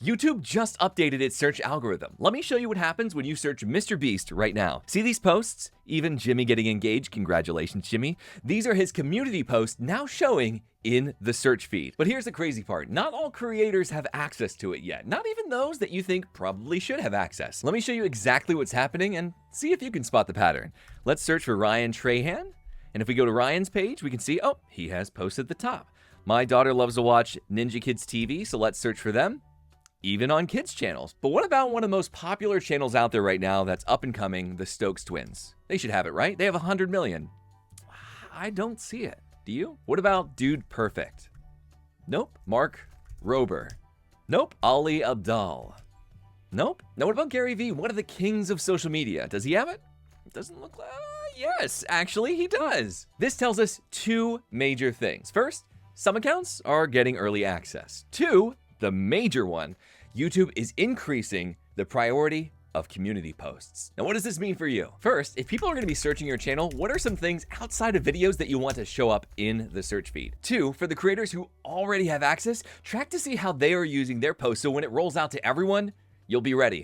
YouTube just updated its search algorithm. Let me show you what happens when you search MrBeast right now. See these posts? Even Jimmy getting engaged. Congratulations, Jimmy. These are his community posts now showing in the search feed. But here's the crazy part. Not all creators have access to it yet. Not even those that you think probably should have access. Let me show you exactly what's happening and see if you can spot the pattern. Let's search for Ryan Trahan. And if we go to Ryan's page, we can see, oh, he has posted at the top. My daughter loves to watch Ninja Kids TV, so let's search for them. Even on kids' channels. But what about one of the most popular channels out there right now that's up and coming, the Stokes twins? They should have it, right? They have 100 million. I don't see it. Do you? What about Dude Perfect? Nope. Mark Rober? Nope. Ali Abdal? Nope. Now what about Gary Vee, one of the kings of social media? Does he have it? It doesn't look like... yes, actually he does. This tells us two major things. First, some accounts are getting early access. Two, the major one, YouTube is increasing the priority of community posts. Now, what does this mean for you? First, if people are going to be searching your channel, what are some things outside of videos that you want to show up in the search feed? Two, for the creators who already have access, track to see how they are using their posts so when it rolls out to everyone, you'll be ready.